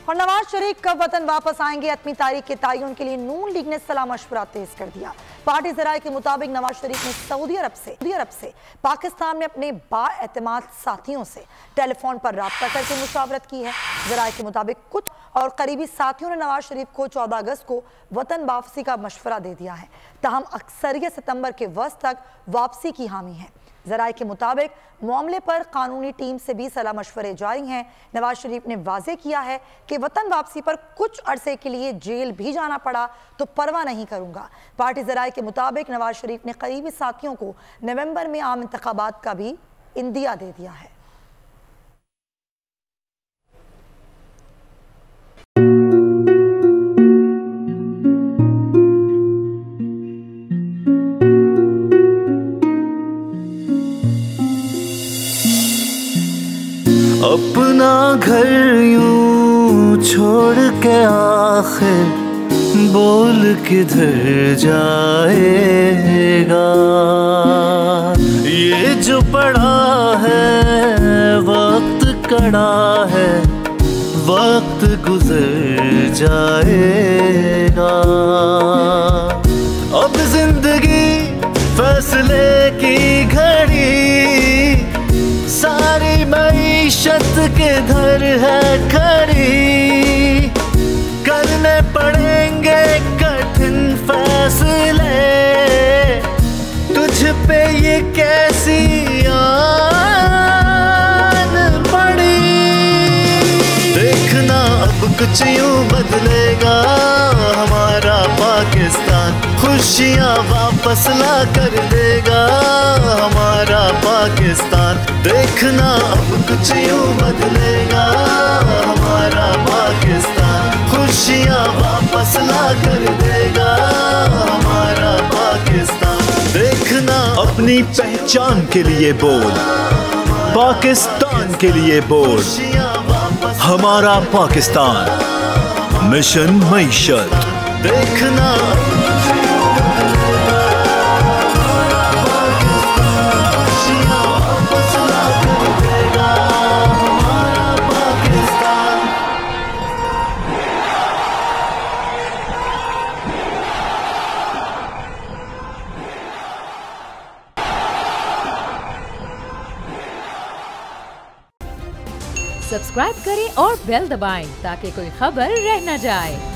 और नवाज शरीफ कब वतन वापस आएंगे, 8वीं तारीख के तयन के लिए नून लीग ने सलाह मशवरा तेज कर दिया। पार्टी जराये के मुताबिक नवाज शरीफ ने सऊदी अरब से पाकिस्तान में अपने बाएतमाद साथियों से टेलीफोन पर राब्ता करके मुशावरत की है। जराये के मुताबिक कुछ और करीबी साथियों ने नवाज शरीफ को 14 अगस्त को वतन वापसी का मशवरा दे दिया है। ताहम अक्सरियत सितंबर के वस्त तक वापसी की हामी है। जराये के मुताबिक मामले पर कानूनी टीम से भी सलाह मशवरे जारी हैं। नवाज शरीफ ने वाजे किया है कि वतन वापसी पर कुछ अरसे के लिए जेल भी जाना पड़ा तो परवाह नहीं करूंगा। पार्टी जराये के मुताबिक नवाज शरीफ ने करीबी साथियों को नवंबर में आम इंतखाबात का भी इंदिया दे दिया है। अपना घर यूं छोड़ के आखिर बोल किधर जाएगा। ये जो पड़ा है वक्त कड़ा है, वक्त गुजर जाएगा। अब जिंदगी फैसले की घड़ी, सारी मईशत किधर है खड़ी। करने पड़ेंगे कठिन फैसले, तुझ पे ये कैसी आन पड़ी। देखना अब कुछ यूं बदलेगा हमारा पाकिस्तान, खुशियाँ वापस ला कर देगा हमारा पाकिस्तान। देखना अब कुछ यूं बदलेगा हमारा पाकिस्तान, खुशियाँ वापस ला कर देगा हमारा पाकिस्तान। देखना अपनी पहचान के लिए बोल, पाकिस्तान के लिए बोल, हमारा पाकिस्तान, मिशन मईशत। देखना सब्सक्राइब करें और बेल दबाएं ताकि कोई खबर रह न जाए।